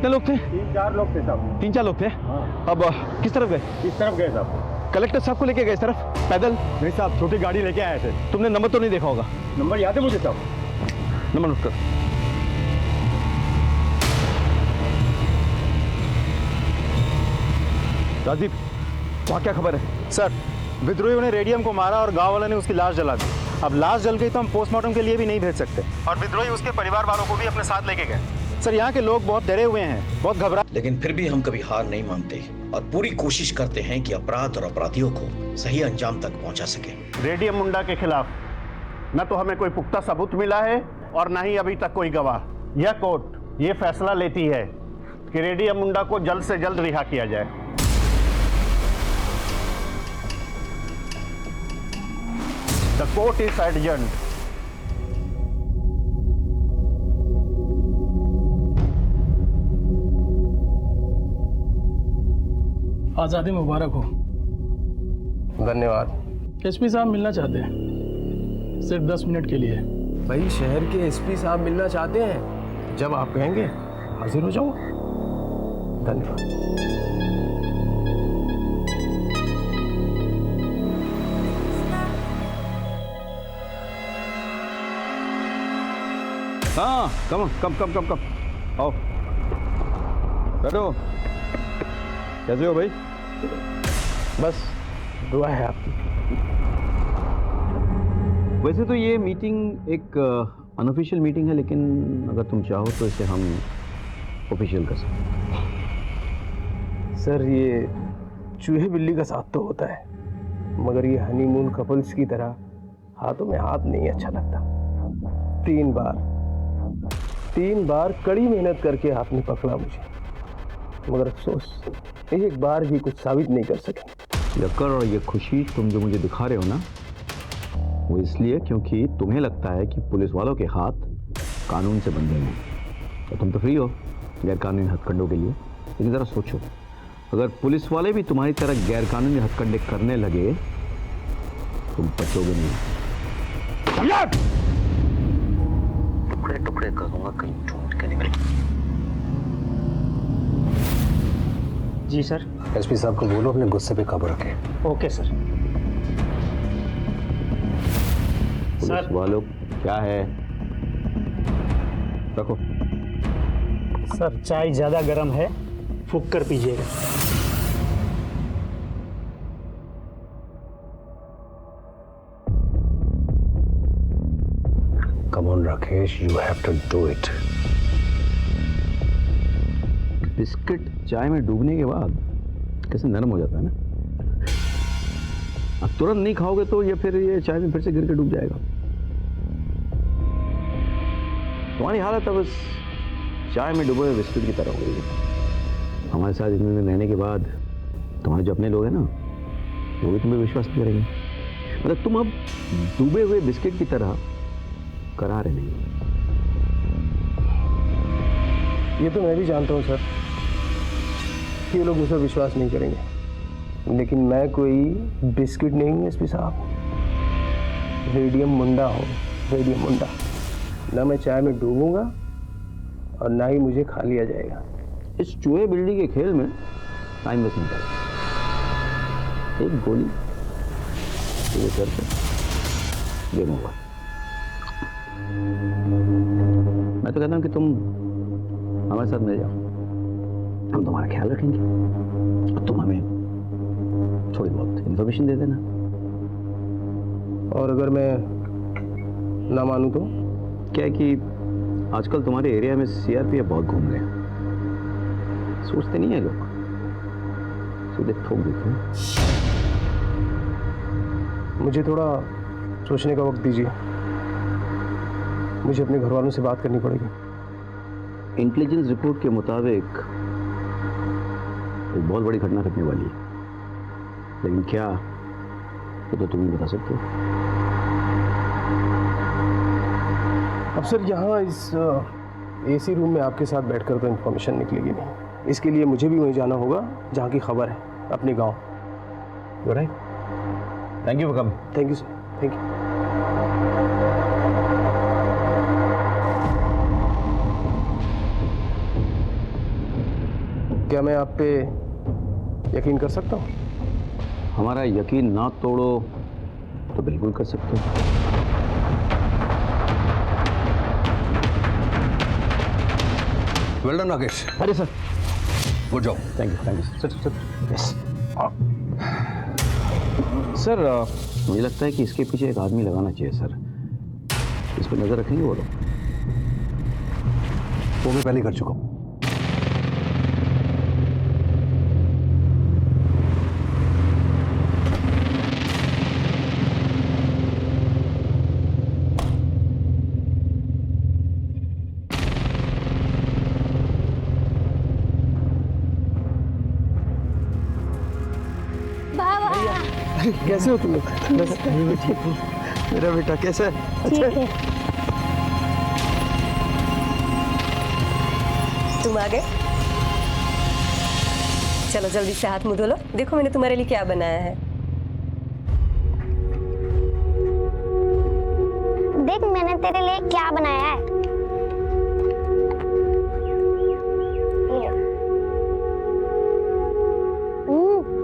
कितने लोग थे? 3-4 लोग थे साहब। 3-4 लोग थे। हाँ। अब किस तरफ गए? इस तरफ गए साहब। कलेक्टर साहब को लेके गए इस तरफ पैदल? नहीं साहब, छोटी गाड़ी लेके आए थे। तुमने नंबर तो नहीं देखा होगा? नंबर याद है मुझे साहब। नंबर नोट कर। राजीव, वहाँ क्या खबर है? सर, विद्रोहियों ने रेडियम को मारा और गांव वालों ने उसकी लाश जला दी। अब लाश जल गई तो हम पोस्टमार्टम के लिए भी नहीं भेज सकते, और विद्रोही उसके परिवार वालों को भी अपने साथ लेके गए। सर, यहाँ के लोग बहुत डरे हुए हैं, बहुत घबरा। लेकिन फिर भी हम कभी हार नहीं मानते और पूरी कोशिश करते हैं कि अपराध और अपराधियों को सही अंजाम तक पहुंचा सके। रेडियम मुंडा के खिलाफ न तो हमें कोई पुख्ता सबूत मिला है और न ही अभी तक कोई गवाह। यह कोर्ट ये फैसला लेती है कि रेडियम मुंडा को जल्द से जल्द रिहा किया जाए। The court is adjourned. आज़ादी मुबारक हो। धन्यवाद। एसपी साहब मिलना चाहते हैं, सिर्फ 10 मिनट के लिए। भाई, शहर के एसपी साहब मिलना चाहते हैं, जब आप कहेंगे हाजिर हो जाऊंगा। धन्यवाद। हाँ, कम आओ बैठो। कैसे हो भाई? बस दुआ है आपकी। वैसे तो ये मीटिंग एक अनऑफिशियल मीटिंग है, लेकिन अगर तुम चाहो तो इसे हम ऑफिशियल कर सकते हैं। सर, ये चूहे बिल्ली का साथ तो होता है, मगर ये हनीमून कपल्स की तरह हाथों में हाथ नहीं अच्छा लगता। 3 बार कड़ी मेहनत करके आपने पकड़ा मुझे, मगर अफसोस एक बार भी कुछ साबित नहीं कर सके। लक्कर, और ये खुशी तुम जो मुझे दिखा रहे हो ना, वो इसलिए क्योंकि तुम्हें लगता है कि पुलिस वालों के हाथ कानून से बंधे हैं, तो तुम तो फ्री हो गैर कानूनी हथकंडों के लिए। लेकिन ज़रा सोचो, अगर पुलिस वाले भी तुम्हारी तरह गैर कानूनी हथकंडे करने लगे, तुम बचोगे नहीं। टुकड़े टुकड़े करूंगा, कहीं ढूंढ के निकल। जी सर। एसपी साहब को बोलो अपने गुस्से पे काबू रखे। Okay sir. पुलिस वालों क्या है? रखो। सर, चाय ज्यादा गर्म है, फूंक कर पीजिएगा। Come on, Rakesh, you have to do it. Biscuit चाय में डूबने के बाद कैसे नरम हो जाता है ना। अब तुरंत नहीं खाओगे तो ये फिर ये चाय में फिर से गिर के डूब जाएगा। तुम्हारी हालत अब इस चाय में डूबे हुए बिस्किट की तरह हो गई है। हमारे साथ इतने दिन रहने के बाद तुम्हारे जो अपने लोग हैं ना, वो भी तुम्हें विश्वास नहीं करेंगे। मतलब तुम अब डूबे हुए बिस्किट की तरह करारे नहीं। ये तो मैं भी जानता हूँ सर कि ये लोग मुझ पर विश्वास नहीं करेंगे, लेकिन मैं कोई बिस्किट नहीं हूँ एसपी साहब। रेडियम मुंडा हूँ, रेडियम मुंडा। ना मैं चाय में डूबूंगा और ना ही मुझे खा लिया जाएगा। इस चूहे बिल्ली के खेल में टाइम वेस्ट नहीं करें। एक गोली तेरे सर पे गेम ओवर। मैं तो कहता हूँ कि तुम हमारे साथ मिल जाओ, हम तुम्हारा ख्याल रखेंगे और तुम हमें थोड़ी बहुत इंफॉर्मेशन दे देना। और अगर मैं ना मानूं तो? क्या है कि आजकल तुम्हारे एरिया में सीआरपीएफ बहुत घूम रहे हैं, सोचते नहीं है लोग, सीधे ठोक देते हैं। मुझे थोड़ा सोचने का वक्त दीजिए, मुझे अपने घर वालों से बात करनी पड़ेगी। इंटेलिजेंस रिपोर्ट के मुताबिक एक बहुत बड़ी घटना घटने वाली है, लेकिन क्या वो तो तुम ही बता सकते हो। अब सर, यहाँ इस एसी रूम में आपके साथ बैठकर तो इन्फॉर्मेशन निकलेगी नहीं। इसके लिए मुझे भी वहीं जाना होगा जहाँ की खबर है, अपने गाँव। Right? Thank you for coming. Thank you sir, thank you. क्या मैं आप पे यकीन कर सकता हूँ? हमारा यकीन ना तोड़ो तो बिल्कुल कर सकते हो। वेल डन राकेश, अरे sir, good job. Thank you sir. Yes sir, मुझे लगता है कि इसके पीछे एक आदमी लगाना चाहिए सर। इस पर नजर रखेंगे वो लोग? वो मैं पहले ही कर चुका हूँ। कैसे हो तुम लोग? बस मैं ठीक हूँ। मेरा बेटा कैसा है? अच्छा है। तुम आ गए? चलो जल्दी से हाथ मुंह धो लो। देखो मैंने तुम्हारे लिए क्या बनाया है। देख मैंने तेरे लिए क्या बनाया है।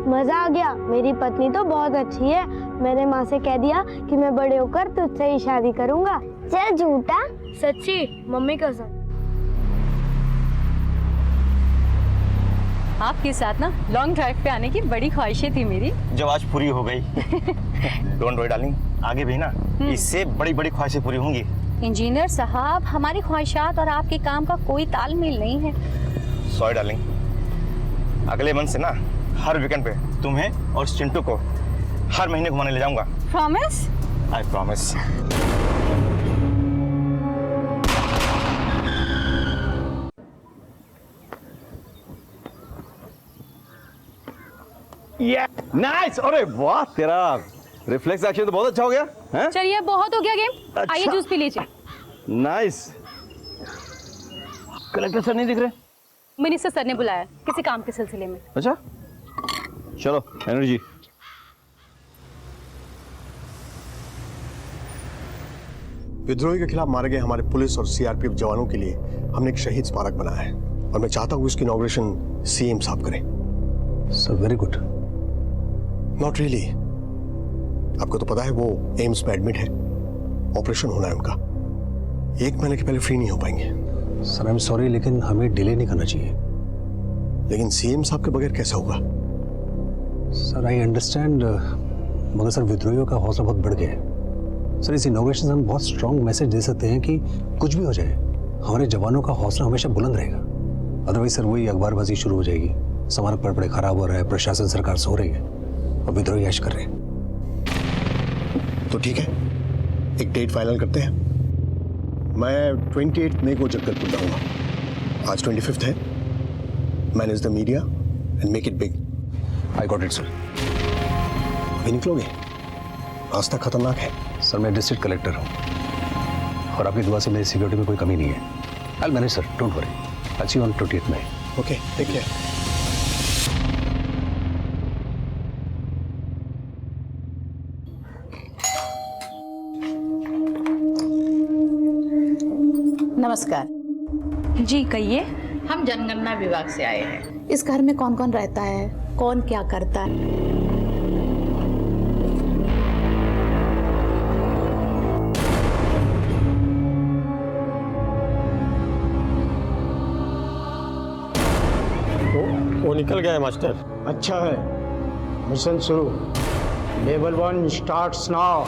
मजा आ गया। मेरी पत्नी तो बहुत अच्छी है। मैंने माँ से कह दिया कि मैं बड़े होकर तुझसे ही शादी करूंगा। चल झूठा। सच्ची, मम्मी कसम। आपके साथ ना लॉन्ग ड्राइव पे आने की बड़ी ख्वाहिशें थी मेरी, जो आज पूरी हो गई। डोंट वरी डार्लिंग, आगे भी ना इससे बड़ी बड़ी ख्वाहिशें पूरी होंगी। इंजीनियर साहब, हमारी ख्वाहिशात और आपके काम का कोई तालमेल नहीं है। सॉरी डार्लिंग, अगले मंथ से ना हर वीकेंड पे तुम्हें और चिंटू को हर महीने घुमाने ले जाऊंगा। प्रॉमिस? I promise. नाइस! अरे वाह, तेरा रिफ्लेक्स एक्शन तो बहुत अच्छा हो गया है। चलिए बहुत हो गया गेम, अच्छा। आइए जूस पी लीजिए। नाइस। कलेक्टर सर नहीं दिख रहे? मिनिस्टर सर ने बुलाया किसी काम के सिलसिले में। अच्छा चलो, एनर्जी। विद्रोही के खिलाफ मारे गए हमारे पुलिस और सीआरपीएफ जवानों के लिए हमने एक शहीद स्मारक बनाया है और मैं चाहता हूं इसकी इनॉग्रेशन सीएम साहब करें। Sir very good. Not really. आपको तो पता है वो एम्स में एडमिट है, ऑपरेशन होना है उनका। 1 महीने के पहले फ्री नहीं हो पाएंगे। सर आई एम सॉरी, लेकिन हमें डिले नहीं करना चाहिए। लेकिन सीएम साहब के बगैर कैसे होगा? सर आई अंडरस्टैंड, मगर सर विद्रोहियों का हौसला बहुत बढ़ गया है। सर इस इनॉग्रेशन से हम बहुत स्ट्रॉन्ग मैसेज दे सकते हैं कि कुछ भी हो जाए हमारे जवानों का हौसला हमेशा बुलंद रहेगा। अदरवाइज सर वही अखबारबाजी शुरू हो जाएगी, स्मारक पड़े खराब हो रहा है, प्रशासन सरकार सो रही है और विद्रोही ऐश कर रहे हैं। तो ठीक है, एक डेट फाइनल करते हैं। मैं 28 मई को जगदलपुर जाऊंगा। आज 25 है। Manage the media and make it big. I got it sir. अभी निकलोगे? रास्ता खतरनाक है। सर मैं डिस्ट्रिक्ट कलेक्टर हूँ और आपकी दुआ से मेरी सिक्योरिटी में कोई कमी नहीं है। I manage sir, don't worry. I see you on 28 May. Okay, take care. नमस्कार जी कहिए। हम जनगणना विभाग से आए हैं। इस घर में कौन कौन रहता है, कौन क्या करता है? वो निकल गया है मास्टर। अच्छा है, मिशन शुरू। Level 1 starts now.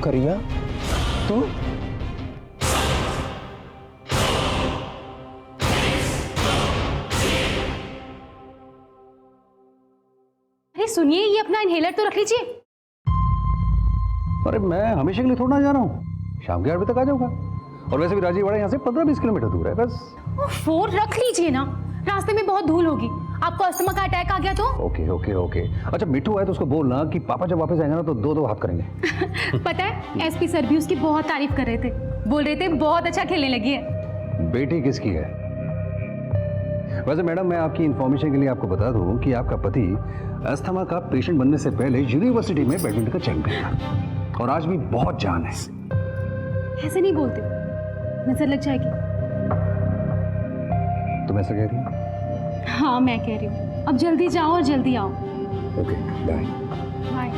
करिया तू? अरे सुनिए, ये अपना इनहेलर तो रख लीजिए। अरे मैं हमेशा के लिए थोड़ा ना जा रहा हूँ, शाम के 8 बजे तक आ जाऊंगा। और वैसे भी राजीवाड़ा यहाँ से 15-20 किलोमीटर दूर है बस। फोन रख लीजिए ना, रास्ते में बहुत धूल होगी, आपको अस्थमा का अटैक आ गया तो। Okay okay okay. अच्छा मिट्टू है तो उसको बोलना कि पापा जब वापस आएंगे ना तो दो हाथ करेंगे। पता है एसपी सर भी उसकी बहुत तारीफ कर रहे थे, बोल रहे थे बहुत अच्छा खेलने लगी है। बेटी किसकी है? वैसे मैडम मैं आपकी इंफॉर्मेशन के लिए आपको बता दूं कि आपका पति अस्थमा का पेशेंट बनने से पहले यूनिवर्सिटी में बैडमिंटन का चैंपियन था और आज भी बहुत जान है। ऐसे नहीं बोलते, नजर लग जाएगी। तुम ऐसा कह रही हो? हाँ मैं कह रही हूँ, अब जल्दी जाओ और जल्दी आओ। Okay bye. Bye.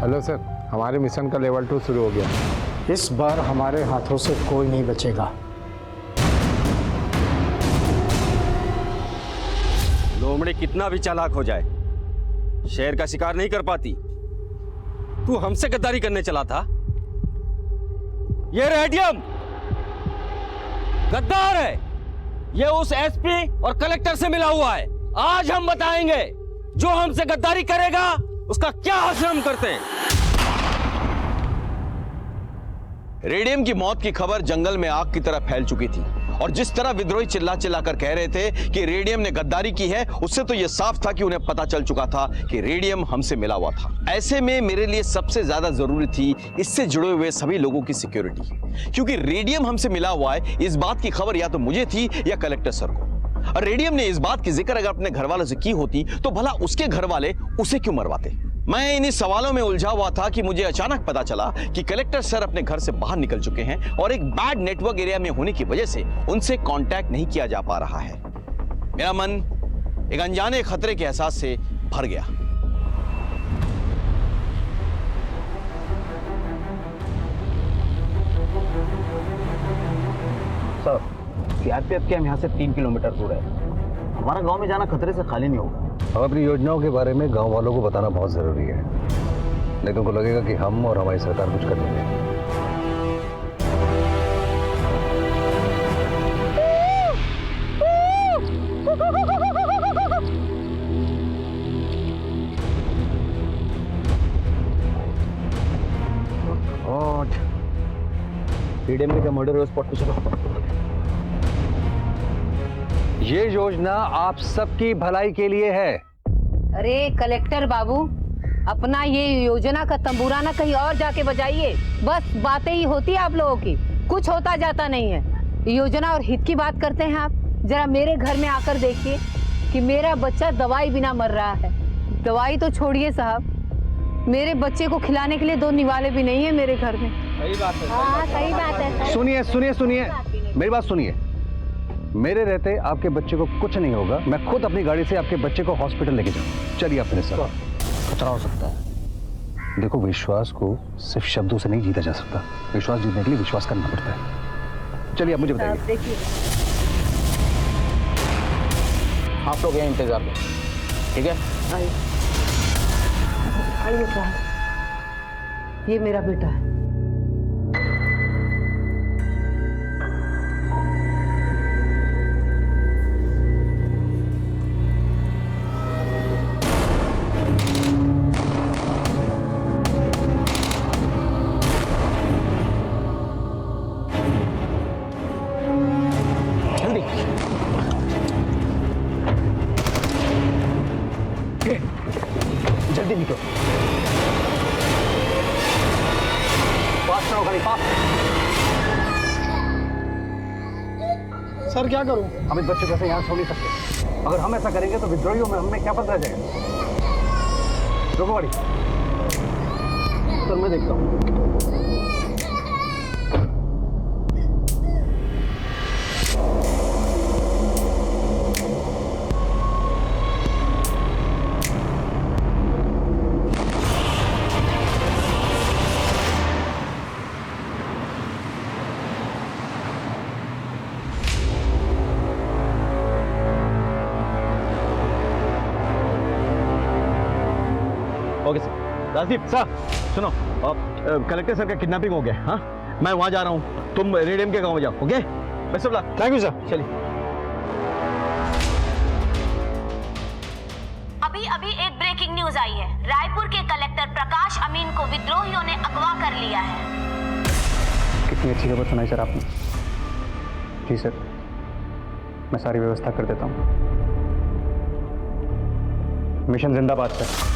Hello sir, हमारे मिशन का लेवल 2 शुरू हो गया। इस बार हमारे हाथों से कोई नहीं बचेगा। लोमड़ी कितना भी चालाक हो जाए, शेर का शिकार नहीं कर पाती। तू हमसे गद्दारी करने चला था। ये रेडियम गद्दार है, ये उस एसपी और कलेक्टर से मिला हुआ है। आज हम बताएंगे जो हमसे गद्दारी करेगा उसका क्या हश्र हम करते हैं। रेडियम की मौत की खबर जंगल में आग की तरह फैल चुकी थी और जिस तरह विद्रोही चिल्ला चिल्ला कर कह रहे थे कि रेडियम ने गद्दारी की है, उससे तो यह साफ था कि उन्हें पता चल चुका था कि रेडियम हमसे मिला हुआ था। ऐसे में मेरे लिए सबसे ज्यादा जरूरी थी इससे जुड़े हुए सभी लोगों की सिक्योरिटी, क्योंकि रेडियम हमसे मिला हुआ है इस बात की खबर या तो मुझे थी या कलेक्टर सर को। और रेडियम ने इस बात की जिक्र अगर अपने घर वालों से की होती तो भला उसके घर वाले उसे क्यों मरवाते। मैं इन्हीं सवालों में उलझा हुआ था कि मुझे अचानक पता चला कि कलेक्टर सर अपने घर से बाहर निकल चुके हैं और एक बैड नेटवर्क एरिया में होने की वजह से उनसे कांटेक्ट नहीं किया जा पा रहा है। मेरा मन एक अनजाने खतरे के एहसास से भर गया। सर सीआरपीएफ कैंप यहाँ से 3 किलोमीटर दूर है। हमारा गांव में जाना खतरे से खाली नहीं होगा। अब अपनी योजनाओं के बारे में गांव वालों को बताना बहुत जरूरी है, नहीं तो उनको लगेगा कि हम और हमारी सरकार कुछ कर देंगे। रेडियम के मर्डर स्पॉट पे चलो। ये योजना आप सबकी भलाई के लिए है। अरे कलेक्टर बाबू, अपना ये योजना का तंबूराना कहीं और जाके बजाइए। बस बातें ही होती है आप लोगों की, कुछ होता जाता नहीं है। योजना और हित की बात करते हैं आप। जरा मेरे घर में आकर देखिए कि मेरा बच्चा दवाई बिना मर रहा है। दवाई तो छोड़िए साहब, मेरे बच्चे को खिलाने के लिए 2 निवाले भी नहीं है मेरे घर में। सही बात है। हाँ सही बात है। सुनिए सुनिए सुनिए, मेरी बात सुनिए। मेरे रहते आपके बच्चे को कुछ नहीं होगा। मैं खुद अपनी गाड़ी से आपके बच्चे को हॉस्पिटल लेके जाऊँ। चलिए आप मेरे साथ। खतरा हो सकता है। देखो, विश्वास को सिर्फ शब्दों से नहीं जीता जा सकता। विश्वास जीतने के लिए विश्वास करना पड़ता है। चलिए आप मुझे बताइए। आप लोग यहाँ इंतजार करें, ठीक है? आइए साहब, ये मेरा बेटा है। जल्दी निकलो। पास करो खाली, पास। सर क्या करूं? हम इस बच्चे को ऐसे यहाँ छोड़ नहीं सकते। अगर हम ऐसा करेंगे तो विद्रोहियों में हमें क्या पता रह जाएगा। रोको गाड़ी। सर मैं देखता हूँ। Okay sir. राजदीप सर सुनो, कलेक्टर सर का किडनैपिंग हो गया। हाँ, मैं वहां जा रहा हूं, तुम रेडियम के गांव में जाओ। Okay, best of luck. Thank you sir. चलिए। अभी अभी एक ब्रेकिंग न्यूज आई है। रायपुर के कलेक्टर प्रकाश अमीन को विद्रोहियों ने अगवा कर लिया है। कितनी अच्छी खबर सुनाई सर आपने। जी सर, मैं सारी व्यवस्था कर देता हूँ। मिशन जिंदाबाद सर।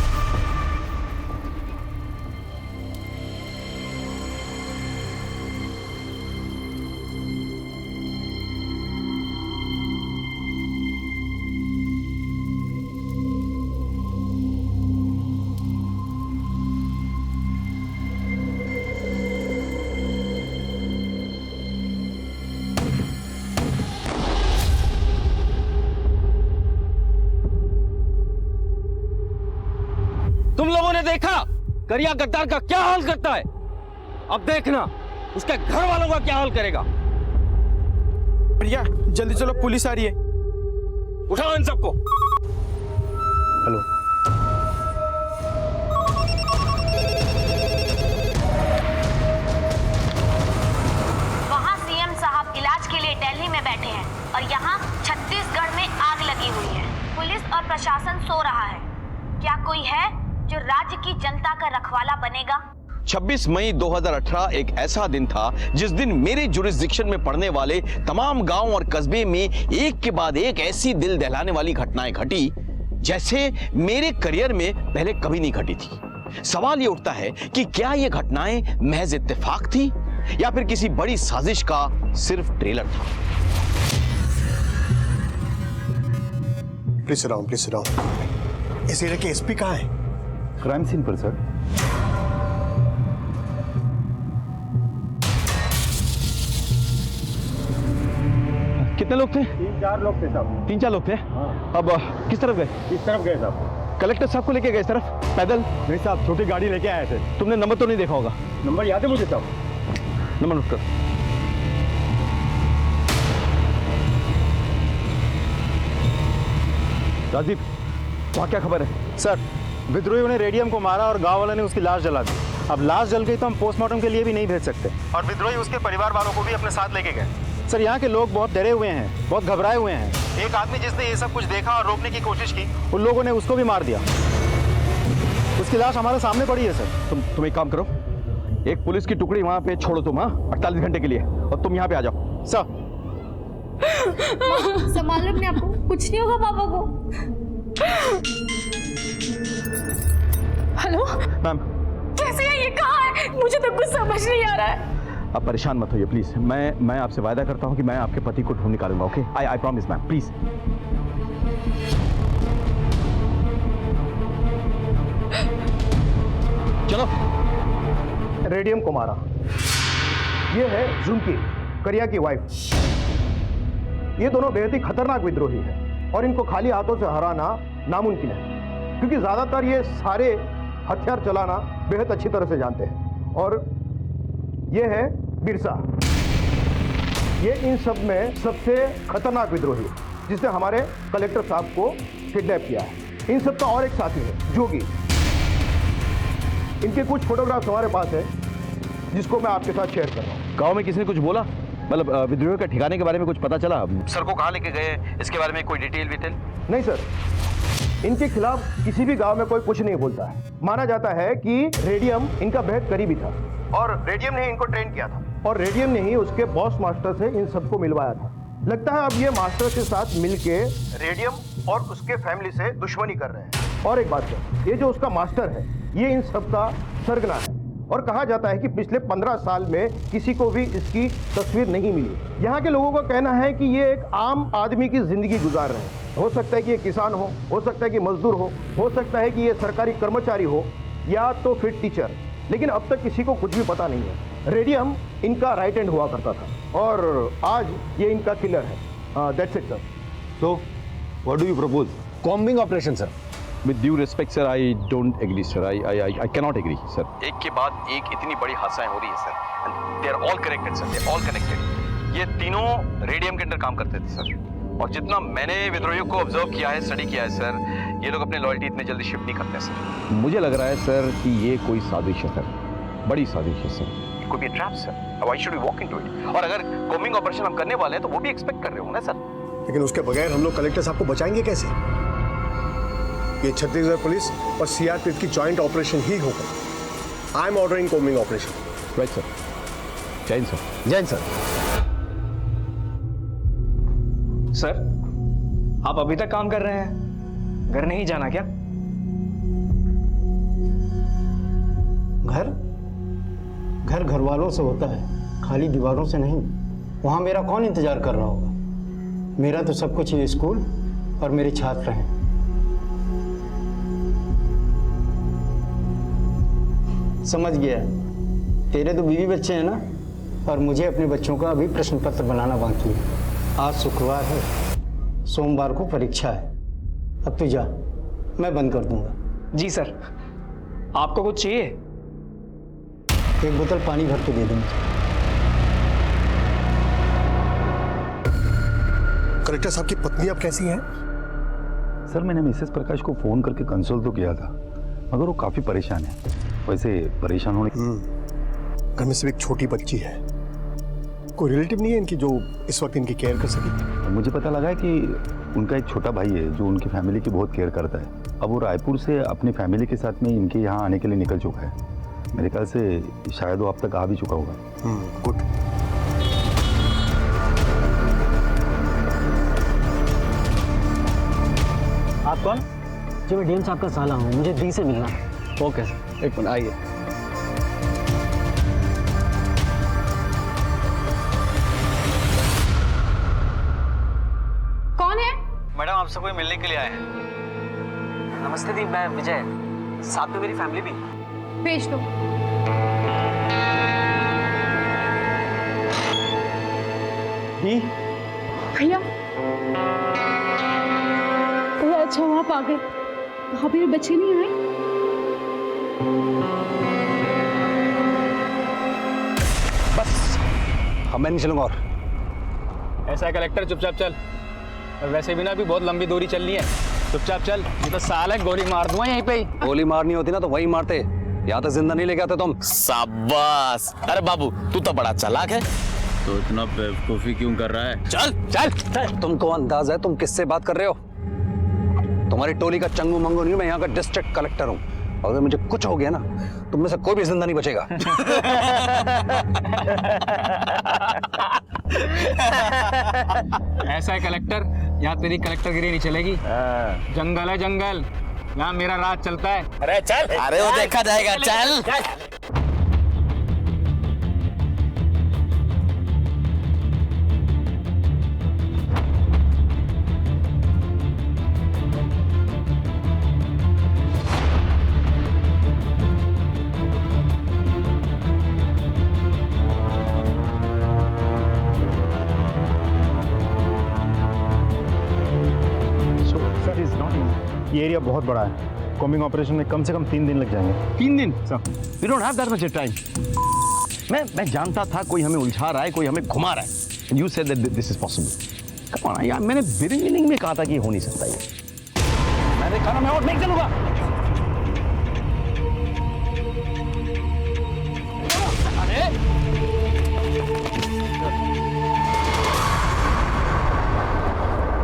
तुम लोगों ने देखा करिया गद्दार का क्या हाल करता है। अब देखना उसके घर वालों का क्या हाल करेगा। भैया जल्दी चलो, पुलिस आ रही है। उठाओ इन सबको। हेलो, वहाँ सीएम साहब इलाज के लिए दिल्ली में बैठे हैं और यहाँ छत्तीसगढ़ में आग लगी हुई है। पुलिस और प्रशासन सो रहा है। क्या कोई है जो राज्य की जनता का रखवाला बनेगा? 26 मई 2018 एक ऐसा दिन था जिस दिन मेरे जुरिस्डिक्शन में पड़ने वाले तमाम गांव और कस्बे में एक के बाद एक ऐसी दिल दहलाने वाली घटनाएं घटी जैसे मेरे करियर में पहले कभी नहीं घटी थी। सवाल ये उठता है कि क्या ये घटनाएं महज इत्तेफाक थी या फिर किसी बड़ी साजिश का सिर्फ ट्रेलर था। Please sit down. इस एरिया के एसपी कहाँ है? क्राइम सीन पर सर। कितने लोग थे? 3-4 लोग थे साहब। 3-4 लोग थे। अब किस तरफ गए? इस तरफ गए साहब। कलेक्टर साहब को लेके गए इस तरफ पैदल? नहीं साहब, छोटी गाड़ी लेके आए थे। तुमने नंबर तो नहीं देखा होगा? नंबर याद है मुझे साहब। नंबर नोट कर। राजदीप, वहाँ क्या खबर है? सर, विद्रोहियों ने रेडियम को मारा और गांव वालों ने उसकी लाश जला दी। अब लाश जल गई तो हम पोस्टमार्टम के लिए भी नहीं भेज सकते और विद्रोही उसके परिवार वालों को भी अपने साथ लेके गए। सर, यहाँ के लोग बहुत डरे हुए हैं, बहुत घबराए हुए हैं। एक आदमी जिसने ये सब कुछ देखा और रोकने की कोशिश की, उन लोगों ने उसको भी मार दिया। उसकी लाश हमारे सामने पड़ी है सर। तुम एक काम करो, एक पुलिस की टुकड़ी वहाँ पे छोड़ो तुम, हाँ, 48 घंटे के लिए, और तुम यहाँ पे आ जाओ। सर, संभालो अपने आप को, कुछ नहीं होगा पापा को। हेलो मैम, कैसे है ये, कहाँ है? मुझे तो कुछ समझ नहीं आ रहा है। आप परेशान मत होइए प्लीज। मैं आपसे वादा करता हूँ कि मैं आपके पति को ढूंढ निकालूंगा। Okay, I promise ma'am, please. चलो। रेडियम को मारा, ये है झुमकी, करिया की वाइफ। ये दोनों बेहद ही खतरनाक विद्रोही हैं और इनको खाली हाथों से हराना नामुमकिन है, क्योंकि ज्यादातर ये सारे हथियार चलाना बेहद अच्छी तरह से जानते हैं। और ये है बिरसा, ये इन सब में सबसे खतरनाक विद्रोही है जिसने हमारे कलेक्टर साहब को किडनैप किया है। इन सब का और एक साथी है जोगी। इनके कुछ फोटोग्राफ्स हमारे पास है जिसको मैं आपके साथ शेयर कर रहा हूँ। गांव में किसी ने कुछ बोला, मतलब विद्रोहियों के ठिकाने के बारे में कुछ पता चला? सर को कहाँ लेके गए, इसके बारे में कोई डिटेल विटेल? नहीं सर, इनके खिलाफ किसी भी गांव में कोई कुछ नहीं बोलता है। माना जाता है कि रेडियम इनका बेहद करीबी था और रेडियम ने इनको ट्रेन किया था और रेडियम ने ही उसके बॉस मास्टर से इन सबको मिलवाया था। लगता है अब ये मास्टर के साथ मिलके रेडियम और उसके फैमिली से दुश्मनी कर रहे हैं। और एक बात है, ये जो उसका मास्टर है ये इन सब का सरगना है और कहा जाता है कि पिछले 15 साल में किसी को भी इसकी तस्वीर नहीं मिली। यहाँ के लोगों का कहना है कि ये एक आम आदमी की जिंदगी गुजार रहे हैं। हो सकता है कि ये किसान हो सकता है कि मजदूर हो सकता है कि ये सरकारी कर्मचारी हो या तो फिर टीचर, लेकिन अब तक किसी को कुछ भी पता नहीं है। रेडियम इनका राइट हैंड हुआ करता था और आज ये इनका किलर है। That's it sir. So what do you propose? Combing operation sir. With due respect, sir, I don't agree, sir. I cannot agree, sir. एक के बाद एक इतनी बड़ी हादसाएं हो रही है sir, and they are all connected, sir. They are all connected. ये तीनों रेडियम के अंदर काम करते थे सर, और जितना मैंने विद्रोहियों को ऑब्जर्व किया है, स्टडी किया है सर, ये लोग अपने लॉयल्टी इतने जल्दी शिफ्ट नहीं करते सर। मुझे लग रहा है सर कि ये कोई साजिश है सर, बड़ी साजिश है sir. could be a trap, sir. Why should we walk into it? और अगर combing operation हम करने वाले हैं तो वो भी expect कर रहे हो ना सर? लेकिन उसके बगैर हम लोग कलेक्टर साहब को बचाएंगे कैसे? ये छत्तीसगढ़ पुलिस और सीआरपीएफ की जॉइंट ऑपरेशन ही होगा। I am ordering combing operation. Right sir. Jain sir. Jain sir. Sir, आप अभी तक काम कर रहे हैं, घर नहीं जाना क्या? घर वालों से होता है, खाली दीवारों से नहीं। वहां मेरा कौन इंतजार कर रहा होगा? मेरा तो सब कुछ ये स्कूल और मेरे छात्र हैं। समझ गया, तेरे तो बीवी बच्चे हैं ना, और मुझे अपने बच्चों का अभी प्रश्न पत्र बनाना बाकी है। आज शुक्रवार है, सोमवार को परीक्षा है। अब तू जा, मैं बंद कर दूंगा। जी सर। आपको कुछ चाहिए? एक बोतल पानी भर के दे दूंगा। कलेक्टर साहब की पत्नी अब कैसी है? सर मैंने मिसेस प्रकाश को फोन करके कंसोल तो किया था, मगर वो काफी परेशान है। वैसे परेशान होने घर में सिर्फ एक छोटी बच्ची है, कोई रिलेटिव नहीं है इनकी जो इस वक्त इनकी केयर कर सके? मुझे पता लगा है कि उनका एक छोटा भाई है जो उनकी फैमिली की बहुत केयर करता है। अब वो रायपुर से अपनी फैमिली के साथ में इनके यहाँ आने के लिए निकल चुका है। मेरे ख्याल से शायद वो अब तक आ भी चुका होगा। गुड। आप कौन? जी मैं डीएम साहब का साला हूँ, मुझे डी से मिलना है। ओके सर, एक मिनट आइए। कौन है? मैडम आपसे कोई मिलने के लिए आए हैं। नमस्ते दी, मैं विजय, साथ में मेरी फैमिली भी। भेज दो। भैया अच्छा हुआ आप आ गए। वहाँ पे बच्चे नहीं आए? बस अब मैं नहीं चलूंगा और। ऐसा है कलेक्टर, चुपचाप चल। और वैसे भी ना अभी बहुत लंबी दूरी चलनी है, चुपचाप चल। ये तो साल है, गोली मार दूंगा यहीं पे ही। गोली मारनी होती ना तो वही मारते, यहाँ तक जिंदा नहीं लेके आते तुम। शाबाश। अरे बाबू तू तो बड़ा चालाक है। तो इतना बेवकूफी क्यों कर रहा है? चल चल। तुमको अंदाज है तुम किससे बात कर रहे हो? तुम्हारी टोली का चंगू मंगू नहीं, मैं यहाँ का डिस्ट्रिक्ट कलेक्टर हूँ। अगर मुझे कुछ हो गया ना, तुम में से कोई भी जिंदा नहीं बचेगा। ऐसा है कलेक्टर, यहाँ तेरी कलेक्टरगिरी नहीं चलेगी। जंगल है जंगल, यहाँ मेरा राज चलता है। अरे चल। अरे वो देखा जाएगा, चल। ये एरिया बहुत बड़ा है, कॉम्बिंग ऑपरेशन में कम से कम 3 दिन लग जाएंगे। 3 दिन? We don't have that much time. मैं जानता था कोई हमें उलझा रहा है, कोई हमें घुमा रहा है। You said that this is possible. Come on यार, मैंने बिगिनिंग में कहा था कि हो नहीं सकता ये। मैंने कहा मैं और नहीं चलूंगा।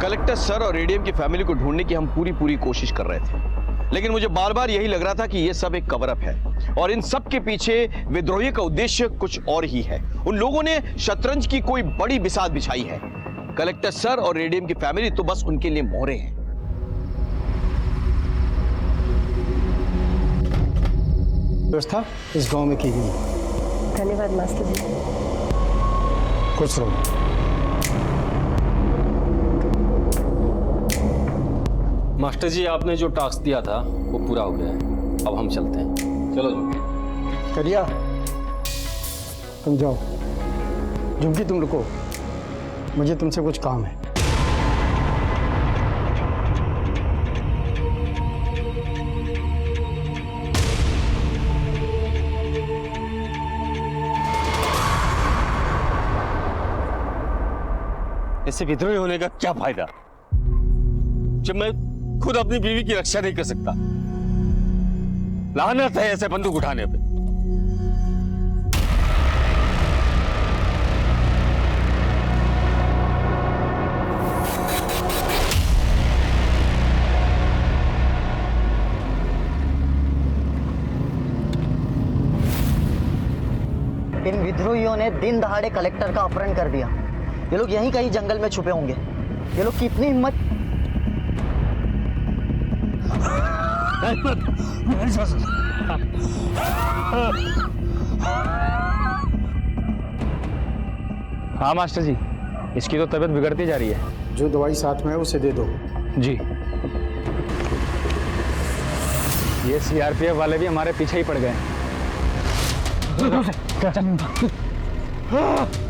कलेक्टर सर और रेडियम की फैमिली को ढूंढने की हम पूरी कोशिश कर रहे थे, लेकिन मुझे बार बार यही लग रहा था कि यह सब एक कवर अप है और इन सब के पीछे विद्रोही का उद्देश्य कुछ और ही है। उन लोगों ने शतरंज की कोई बड़ी बिसात बिछाई है। कलेक्टर सर और रेडियम की फैमिली तो बस उनके लिए मोहरे हैं। व्यवस्था इस गांव में की गई। धन्यवाद मास्टर जी। खुश रहो। मास्टर जी, आपने जो टास्क दिया था वो पूरा हो गया है, अब हम चलते हैं। चलो झुमकी। करिया तुम जाओ। झुमकी तुम रुको, मुझे तुमसे कुछ काम है। इससे विद्रोही होने का क्या फायदा जब मैं खुद अपनी बीवी की रक्षा नहीं कर सकता? लानत है ऐसे बंदूक उठाने पे। इन विद्रोहियों ने दिन दहाड़े कलेक्टर का अपहरण कर दिया। ये लोग यहीं कहीं जंगल में छुपे होंगे। ये लोग कितनी हिम्मत। हाँ मास्टर जी, इसकी तो तबीयत बिगड़ती जा रही है। जो दवाई साथ में है उसे दे दो। जी। ये सीआरपीएफ वाले भी हमारे पीछे ही पड़ गए।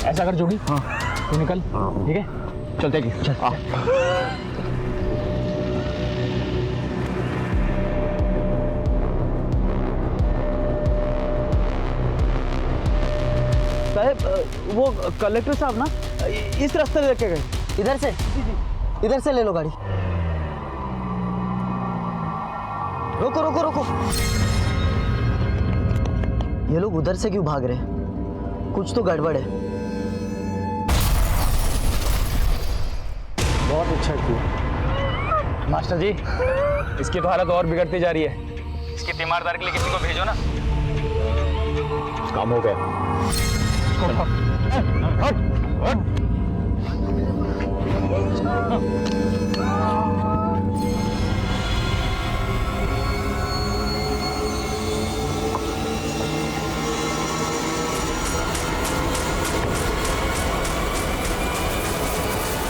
ऐसा कर जोगी, हाँ तू निकल, ठीक है चलते जी। चल। साहब वो कलेक्टर साहब ना इस रास्ते से लेके गए। इधर से ले लो गाड़ी। रोको रोको रोको। ये लोग उधर से क्यों भाग रहे हैं? कुछ तो गड़बड़ है। बहुत अच्छा किया मास्टर जी। इसकी तो हालत और बिगड़ती जा रही है। इसकी तीमारदार के लिए किसी को भेजो ना। काम हो गया।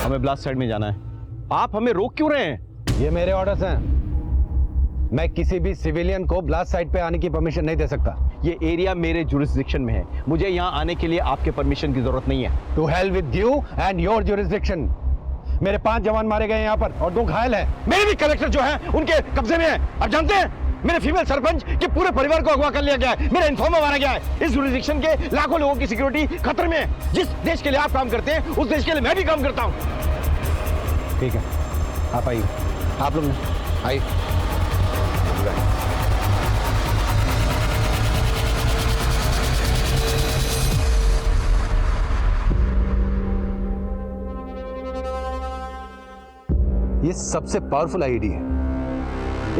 हमें ब्लास्ट साइड में जाना है। आप हमें रोक क्यों रहे हैं? ये मेरे ऑर्डर्स हैं। मैं किसी भी सिविलियन को ब्लास्ट साइट पे आने की परमिशन नहीं दे सकता। ये एरिया मेरे जुरिस्डिक्शन में है। मुझे यहाँ आने के लिए आपके परमिशन की जरूरत नहीं है। To hell with you and your jurisdiction. मेरे 5 जवान मारे गए यहाँ पर और 2 घायल हैं। मेरे भी कलेक्टर जो है उनके कब्जे में है। आप जानते हैं मेरे फीमेल सरपंच के पूरे परिवार को अगवा कर लिया गया है। मेरा इन्फॉर्मर मारा गया है। इस जुरिस्डिक्शन के लाखों लोगों की सिक्योरिटी खतरे में है। जिस देश के लिए आप काम करते हैं उस देश के लिए मैं भी काम करता हूँ। ठीक है, आप आइए। आप लोग आइए। ये सबसे पावरफुल आईडी है।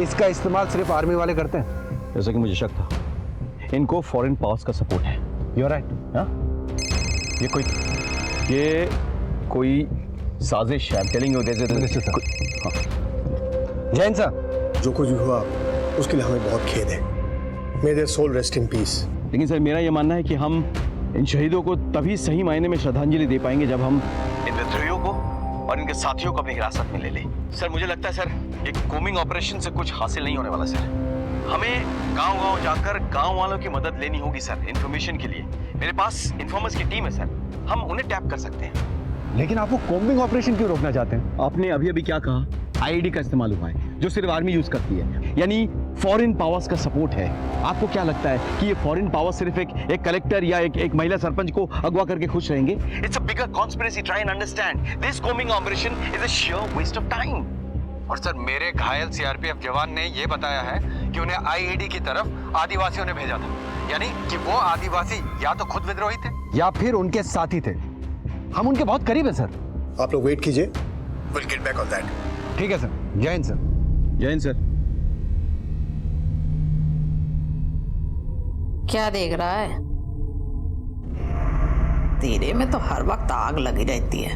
इसका इस्तेमाल सिर्फ आर्मी वाले करते हैं। जैसा कि मुझे शक था, इनको फॉरेन पावर्स का सपोर्ट है। You are right. हाँ, ये कोई साजिश है। टेलिंग यू जैन साहब, जो कुछ भी हुआ उसके लिए हमें बहुत खेद है। May their soul rest in peace. लेकिन सर मेरा यह मानना है कि हम इन शहीदों को तभी सही मायने में श्रद्धांजलि दे पाएंगे जब हम इन विद्रोहियों को और इनके साथियों को अपनी हिरासत में ले लें। सर मुझे लगता है सर एक कोमिंग ऑपरेशन से कुछ हासिल नहीं होने वाला सर। हमें गांव-गांव जाकर गांव वालों की मदद लेनी होगी सर इंफॉर्मेशन के लिए। मेरे पास इन्फॉर्मर्स की टीम है सर, हम उन्हें टैप कर सकते हैं। लेकिन आप वो कोम्बिंग ऑपरेशन क्यों रोकना चाहते हैं? आपने अभी अभी क्या कहा? आईडी का इस्तेमाल हुआ है जो सिर्फ आर्मी यूज करती है, यानी फॉरेन पावर्स का सपोर्ट है। आपको क्या लगता है कि ये फॉरेन पावर सिर्फ एक कलेक्टर या एक महिला सरपंच को अगवा करके खुश रहेंगे? It's a bigger conspiracy. Try and understand this combing operation is a sheer waste of time। और सर मेरे घायल सीआरपीएफ जवान ने ये बताया है कि उन्हें आईईडी की तरफ आदिवासियों ने भेजा था, यानी कि वो आदिवासी या तो खुद विद्रोही थे या फिर उनके साथी थे। हम उनके बहुत करीब है सर। आप लोग वेट कीजिए, will get back on that. ठीक है सर। जय हिंद सर। जय हिंद सर। क्या देख रहा है? तेरे में तो हर वक्त आग लगी रहती है।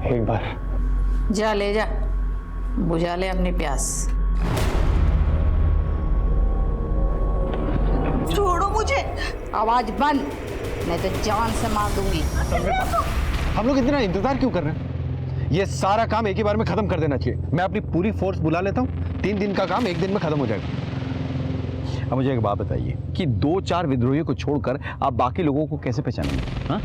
एक बार जा ले जा, बुझा ले अपनी प्यास। छोड़ो मुझे। आवाज बंद, नहीं तो जान से मार दूंगी। हम लोग इतना इंतजार क्यों कर रहे हैं? ये सारा काम एक ही बार में खत्म कर देना चाहिए। मैं अपनी पूरी फोर्स बुला लेता हूँ। 3 दिन का काम 1 दिन में खत्म हो जाएगा। अब मुझे एक बात बताइए कि 2-4 विद्रोहियों को छोड़कर आप बाकी लोगों को कैसे पहचानेंगे? हाँ,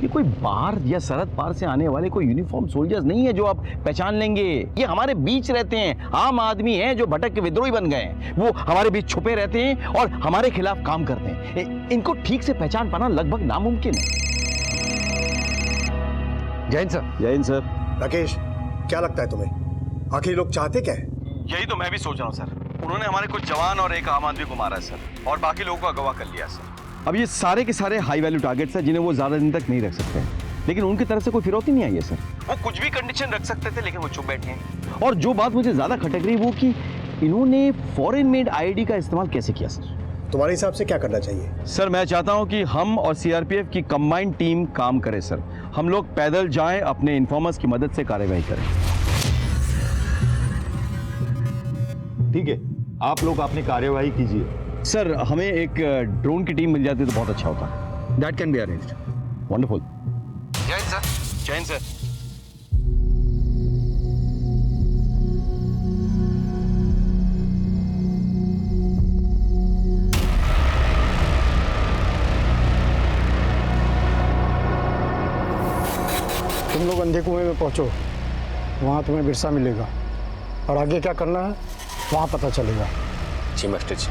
ये कोई बाहर या सरहद पार से आने वाले कोई यूनिफॉर्म सोल्जर्स नहीं है जो आप पहचान लेंगे। ये हमारे बीच रहते हैं, आम आदमी हैं जो भटक के विद्रोही बन गए हैं। वो हमारे बीच छुपे रहते हैं और हमारे खिलाफ काम करते हैं। इनको ठीक से पहचान पाना लगभग नामुमकिन है। जय हिंद सर। जय हिंद सर। राकेश, क्या लगता है तुम्हें, आखिर लोग चाहते क्या है? यही तो मैं भी सोच रहा हूँ सर। उन्होंने हमारे कुछ जवान और एक आम आदमी को मारा है सर, और बाकी लोगों को अगवा कर लिया सर। अब ये सारे के सारे हाई वैल्यू टारगेट्स हैं जिन्हें वो ज्यादा दिन तक नहीं रख सकते, लेकिन उनकी तरफ से कोई फिरौती नहीं आई है सर। वो कुछ भी कंडीशन रख सकते थे लेकिन वो चुप बैठे हैं। और जो बात मुझे ज्यादा खटक रही वो कि इन्होंने फॉरेन मेड आईडी का इस्तेमाल कैसे किया सर? तुम्हारे हिसाब से क्या करना चाहिए? सर मैं चाहता हूं कि हम और सीआरपीएफ की कंबाइंड टीम काम करे सर। हम लोग पैदल जाएं, अपने इन्फॉर्मर्स की मदद से कार्यवाही करें। ठीक है, आप लोग अपनी कार्यवाही कीजिए। सर हमें एक ड्रोन की टीम मिल जाती तो बहुत अच्छा होता। That can be arranged. Wonderful. जय हिंद सर। जय हिंद सर। तुम लोग अंधे कुएं में पहुंचो, वहाँ तुम्हें बिरसा मिलेगा और आगे क्या करना है वहाँ पता चलेगा। जी मास्टर जी।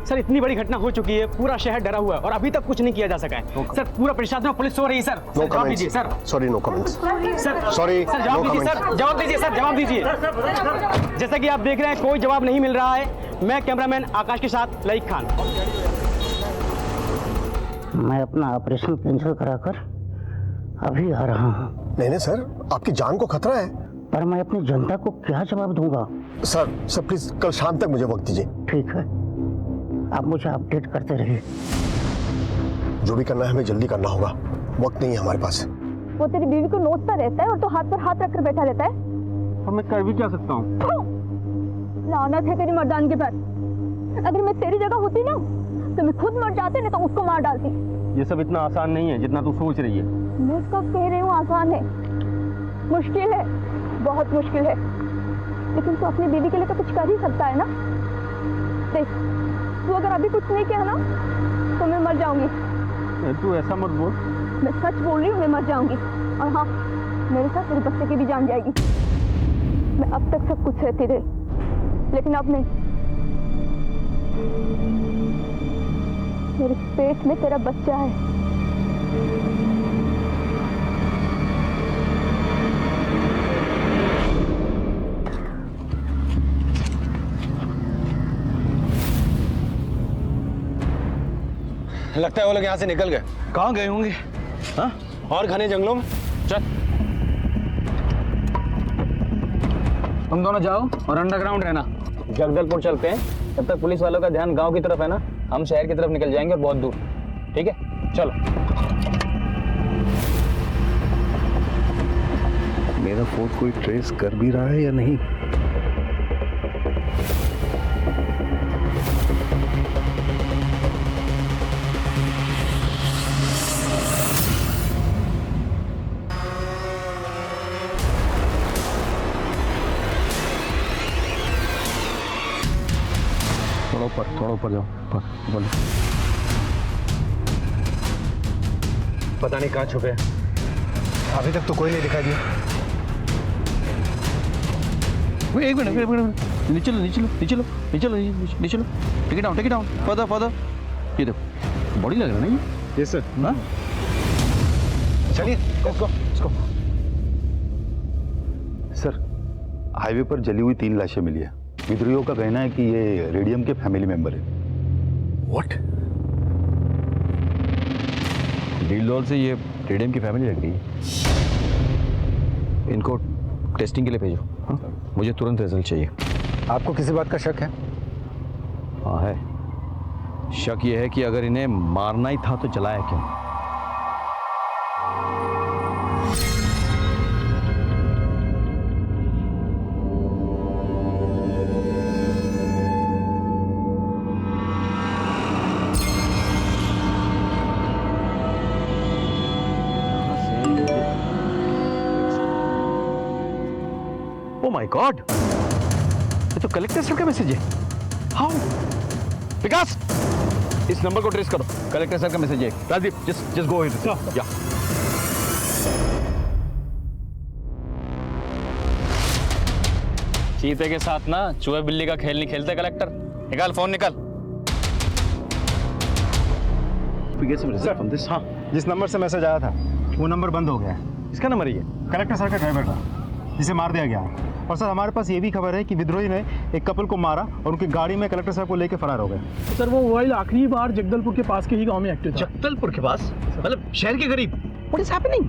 सर इतनी बड़ी घटना हो चुकी है, पूरा शहर डरा हुआ है और अभी तक कुछ नहीं किया जा सका है। सर पूरा प्रशासन और पुलिस सो रही है। सर जवाब दीजिए sir. Sorry, no comments. Sir sorry, sir जवाब दीजिए सर। जवाब दीजिए सर। जवाब दीजिए। जैसा कि आप देख रहे हैं कोई जवाब नहीं मिल रहा है। मैं कैमरामैन आकाश के साथ लईक खान। मैं अपना ऑपरेशन कैंसिल कराकर अभी आ रहा हूँ। नहीं सर, आपकी जान को खतरा है। पर मैं अपनी जनता को क्या जवाब दूंगा? सर प्लीज कल शाम तक मुझे वक्त दीजिए। ठीक है, आप मुझे अपडेट करते रहिए। जो भी करना है हमें जल्दी करना होगा, वक्त नहीं है हमारे पास। वो तेरी बीवी को नोचता रहता है और तो हाथ पर हाथ रखकर बैठा रहता है। और मैं कर भी क्या सकता हूँ? लानत है तेरी मर्दानगी पर। अगर मैं तेरी जगह होती ना तो मैं खुद मर जाते, नहीं तो उसको मार डालती। ये सब इतना आसान नहीं है जितना तू सोच रही है। मैं कब कह रही हूँ आसान है? मुश्किल है, बहुत मुश्किल है। लेकिन तू अपनी बीवी के लिए तो कुछ कर ही सकता है ना। देख, तू अगर अभी कुछ नहीं किया ना तो मैं मर जाऊंगी। तू ऐसा मत बोल। मैं सच बोल रही हूँ, मैं मर जाऊंगी। और हाँ, मेरे साथ तेरे बच्चे की भी जान जाएगी। मैं अब तक सब कुछ सहती रही, लेकिन अब नहीं। मेरे पेट में तेरा बच्चा है। लगता है वो लोग यहाँ से निकल गए। कहाँ गए होंगे? हाँ? और घने जंगलों में। चल तुम दोनों जाओ और अंडरग्राउंड रहना। जगदलपुर चलते हैं, तब तक पुलिस वालों का ध्यान गांव की तरफ है ना। हम शहर की तरफ निकल जाएंगे और बहुत दूर। ठीक है, चलो। मेरा फोन कोई ट्रेस कर भी रहा है या नहीं? थोड़ा ऊपर जाओ। बोलो। पता नहीं कहाँ छुपे हैं। अभी तक तो कोई नहीं दिखाई दिया। एक मिनट। नीचे लो। Take it down. फर्दर। ये देखो, बॉडी लग रहा है ना ये? Yes sir. हाँ? चलिए, let's go। सर, हाईवे पर जली हुई 3 लाशें मिली है। विद्रोहियों का कहना है कि ये रेडियम के फैमिली मेंबर है। व्हाट? डील डॉल से ये रेडियम की फैमिली लग रही है। इनको टेस्टिंग के लिए भेजो। हाँ? मुझे तुरंत रिजल्ट चाहिए। आपको किसी बात का शक है? हाँ है। शक ये है कि अगर इन्हें मारना ही था तो जलाया क्यों? Oh my God! ये तो कलेक्टर सर का मैसेज है। हाउ? विकास, इस नंबर को ट्रेस करो। कलेक्टर सर का मैसेज है। Rajdeep, just go ahead. या। चीते के साथ ना चूहे बिल्ली का खेल नहीं खेलते कलेक्टर। निकाल फोन निकाल। हाँ, जिस नंबर से मैसेज आया था वो नंबर बंद हो गया है। इसका नंबर ही है, कलेक्टर सर का ड्राइवर का। जिसे मार दिया गया है। और सर हमारे पास ये भी खबर है कि विद्रोही ने एक कपल को मारा और उनकी गाड़ी में कलेक्टर साहब को लेकर फरार हो गए। सर वो मोबाइल आखिरी बार जगदलपुर के पास के ही गांव में एक्टिव था। जगदलपुर के पास मतलब शहर के करीब? What is happening?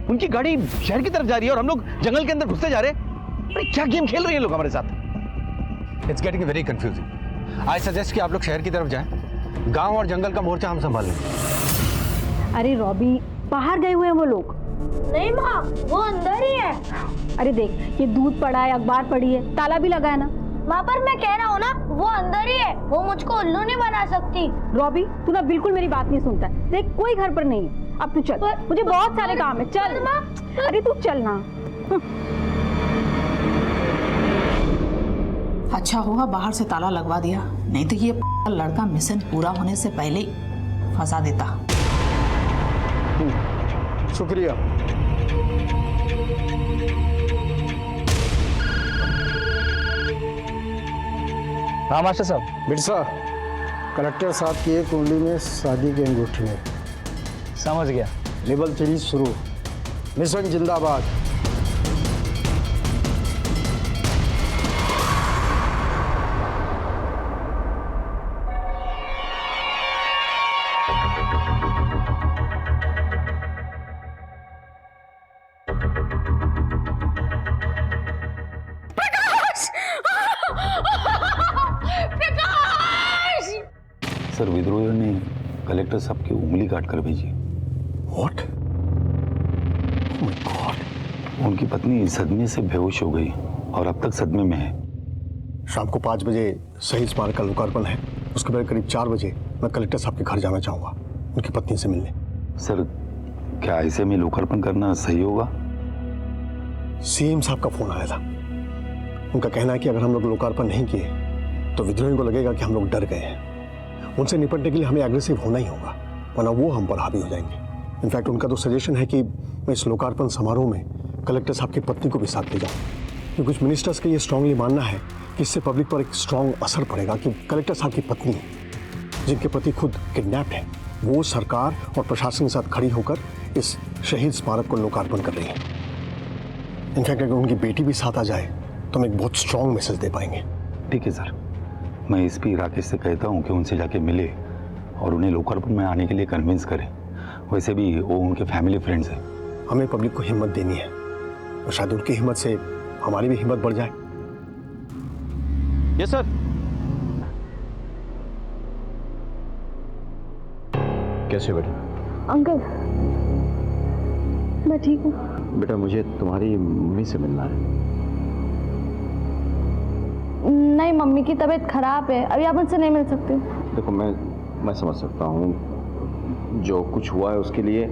उनकी गाड़ी शहर की तरफ जा रही है और हम लोग जंगल के अंदर घुसते जा रहे हैं। अरे क्या गेम खेल रहे हैं लोग हमारे साथ? It's getting very confusing. I suggest कि आप लोग शहर की तरफ जाएं। गांव और जंगल का मोर्चा हम संभाल लेंगे। अरे रॉबी, बाहर गए हुए हैं वो लोग। नहीं माँ, वो अंदर ही है। अरे देख, ये दूध पड़ा है, अखबार पड़ी है, ताला भी लगा है ना। माँ पर मैं कह रहा हूँ ना, वो अंदर ही है। वो मुझको उल्लू नहीं बना सकती। रॉबी, तू ना बिल्कुल मेरी बात नहीं सुनता है। देख, कोई घर पर नहीं है। अब तू चल, मुझे बहुत सारे काम है। चल अरे तू चल ना। अच्छा हुआ बाहर से ताला लगवा दिया, नहीं तो ये लड़का मिशन पूरा होने से पहले ही फंसा देता। शुक्रिया। हाँ मास्टर साहब। बिरसा, कलेक्टर साहब की एक उंगली में शादी की अंगूठी है। समझ गया। लेवल 3 शुरू। मिशन जिंदाबाद। सर विद्रोहियों ने कलेक्टर साहब की उंगली काट कर भेजी। What? Oh my God! उनकी पत्नी सदमे से बेहोश हो गई और अब तक सदमे में है। शाम को 5 बजे शहीद स्मारक का लोकार्पण है। उसके बाद करीब 4 बजे मैं कलेक्टर साहब के घर जाना चाहूँगा उनकी पत्नी से मिलने। सर क्या ऐसे में लोकार्पण करना सही होगा? सीएम साहब का फोन आया था। उनका कहना है कि अगर हम लोग लोकार्पण नहीं किए तो विद्रोहियों को लगेगा कि हम लोग डर गए हैं। उनसे निपटने के लिए हमें एग्रेसिव होना ही होगा, वरना वो हम पर हावी हो जाएंगे। इनफैक्ट उनका तो सजेशन है कि मैं इस लोकार्पण समारोह में कलेक्टर साहब की पत्नी को भी साथ ले जाऊं, क्योंकि कुछ मिनिस्टर्स का ये स्ट्रांगली मानना है कि इससे पब्लिक पर एक स्ट्रांग असर पड़ेगा कि कलेक्टर साहब की पत्नी, जिनके पति खुद किडनैप्ड है, वो सरकार और प्रशासन के साथ खड़ी होकर इस शहीद स्मारक को लोकार्पण कर रही है। इनफैक्ट अगर उनकी बेटी भी साथ आ जाए तो हम एक बहुत स्ट्रांग मैसेज दे पाएंगे। ठीक है सर, मैं एसपी राकेश से कहता हूँ कि उनसे जाके मिले और उन्हें लोकार्पण में आने के लिए कन्विंस करें। वैसे भी वो उनके फैमिली फ्रेंड्स हैं। हमें पब्लिक को हिम्मत देनी है और शायद उनकी हिम्मत से हमारी भी हिम्मत बढ़ जाए। Yes sir. कैसे बेटा? अंकल, मैं ठीक हूँ। बेटा मुझे तुम्हारी मम्मी से मिलना है। नहीं, मम्मी की तबीयत खराब है, अभी आप उनसे नहीं मिल सकते। देखो मैं समझ सकता हूँ जो कुछ हुआ है उसके लिए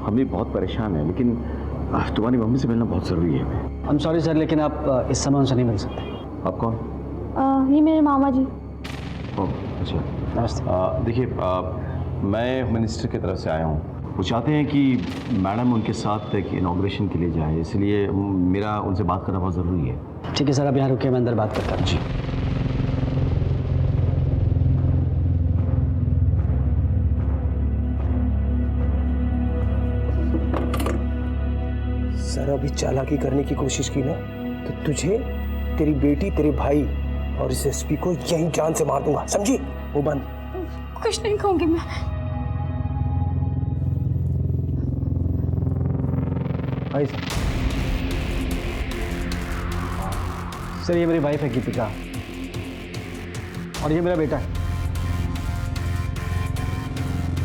हम भी बहुत परेशान हैं, लेकिन तुम्हारी मम्मी से मिलना बहुत ज़रूरी है। आई एम सॉरी सर, लेकिन आप इस समय उनसे नहीं मिल सकते। आप कौन? ये मेरे मामा जी। ओह अच्छा, नमस्ते। देखिए मैं होम मिनिस्टर की तरफ से आया हूँ। वो चाहते हैं कि मैडम उनके साथ एक इनॉग्रेशन के लिए जाए, इसलिए मेरा उनसे बात करना बहुत ज़रूरी है। ठीक है सर, आप यहाँ रुकिए, मैं अंदर बात करता हूँ। जी। सर अभी चालाकी करने की कोशिश की ना तो तुझे, तेरी बेटी, तेरे भाई और इस एसपी को यहीं जान से मार दूंगा, समझी? वो बंद। कुछ नहीं कहूंगी मैं। भाई सर, ये मेरी वाइफ है गीतिका और ये मेरा बेटा है।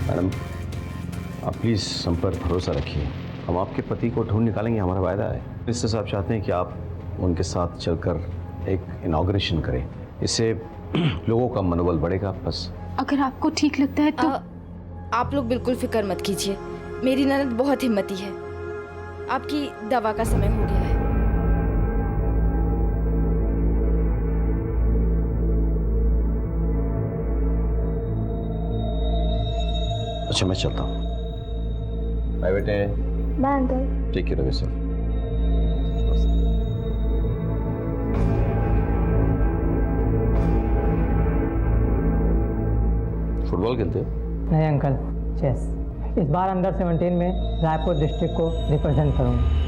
मैडम आप प्लीज़ हम पर भरोसा रखिए, हम आपके पति को ढूंढ निकालेंगे, हमारा वायदा है। मिनिस्टर साहब चाहते हैं कि आप उनके साथ चलकर एक इनॉग्रेशन करें, इससे लोगों का मनोबल बढ़ेगा। बस अगर आपको ठीक लगता है तो आप लोग बिल्कुल फिक्र मत कीजिए, मेरी ननद बहुत हिम्मती है। आपकी दवा का समय हो गया है। अच्छा मैं चलता हूँ। बाय बेटे। Bye uncle. Take care of yourself. Football खेलते हो? नहीं अंकल, चेस। इस बार अंडर 17 में रायपुर डिस्ट्रिक्ट को रिप्रेजेंट करूँगा।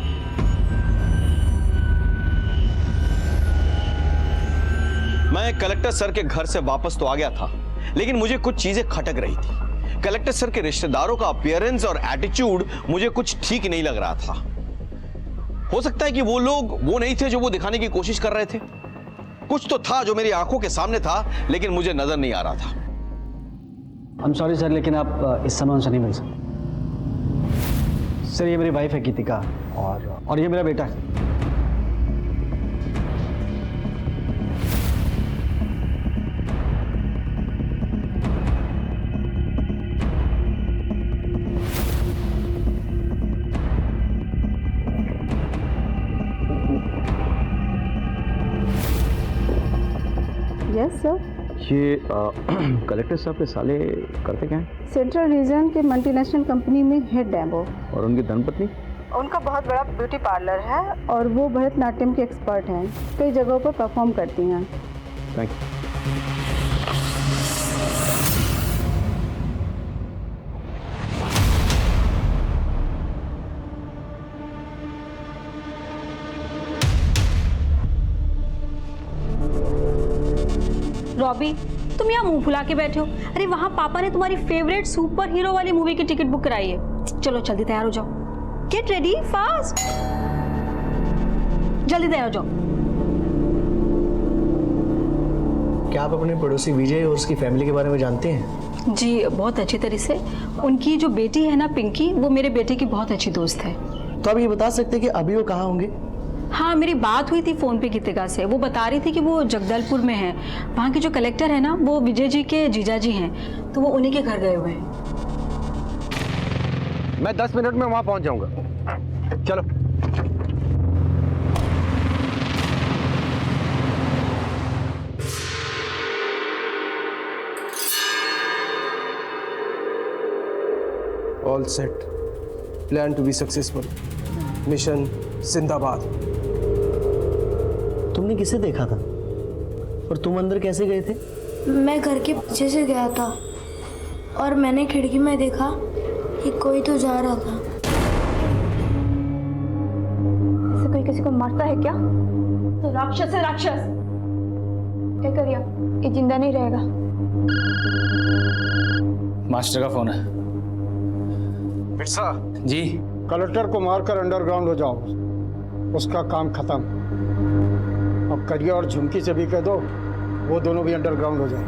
मैं कलेक्टर सर के घर से वापस तो आ गया था, लेकिन मुझे कुछ चीजें खटक रही थी। कलेक्टर सर के रिश्तेदारों का अपीयरेंस और एटीट्यूड मुझे कुछ ठीक नहीं लग रहा था। हो सकता है कि वो लोग वो नहीं थे जो वो दिखाने की कोशिश कर रहे थे। कुछ तो था जो मेरी आंखों के सामने था, लेकिन मुझे नजर नहीं आ रहा था। I'm sorry सर, लेकिन आप इस समय उनसे नहीं मिल सकते। सर, ये मेरी वाइफ है गीतिका, और ये मेरा बेटा है। Yes sir. ये कलेक्टर साहब के साले करते क्या हैं? सेंट्रल रीजन के मल्टीनेशनल कंपनी में हेड है वो। और उनकी धर्मपत्नी? उनका बहुत बड़ा ब्यूटी पार्लर है और वो भरतनाट्यम के एक्सपर्ट हैं, कई जगहों पर परफॉर्म करती हैं। Thank you. रॉबी, तुम यहाँ मुंह फुला के बैठे हो। अरे वहाँ पापा ने तुम्हारी फेवरेट सुपर हीरो वाली मूवी की टिकट बुक कराई है। चलो जल्दी तैयार हो जाओ। गेट रेडी फास्ट, जल्दी तैयार हो जाओ। क्या आप अपने पड़ोसी विजय और उसकी फैमिली के बारे में जानते हैं? जी बहुत अच्छी तरह से। उनकी जो बेटी है ना पिंकी, वो मेरे बेटे की बहुत अच्छी दोस्त है। तो आप ये बता सकते हैं कि अभी वो कहाँ होंगे? हाँ, मेरी बात हुई थी फ़ोन पे गीतिका से। वो बता रही थी कि वो जगदलपुर में है। वहाँ के जो कलेक्टर है ना, वो विजय जी के जीजा जी हैं, तो वो उन्हीं के घर गए हुए हैं। मैं 10 मिनट में वहाँ पहुँच जाऊँगा। चलो। All set, plan to be successful, mission जिंदाबाद। तुमने किसे देखा था और तुम अंदर कैसे गए थे? मैं घर के पीछे से गया था और मैंने खिड़की में देखा कि कोई तो जा रहा था। ऐसे कोई किसी को मारता है क्या? तो राक्षस है, राक्षस। क्या करिए, ये जिंदा नहीं रहेगा। मास्टर का फोन है। बिरसा जी। कलेक्टर को मारकर अंडरग्राउंड हो जाओ, उसका काम खत्म। अब करिया और झुमकी से भी कह दो, वो दोनों भी अंडरग्राउंड हो जाए।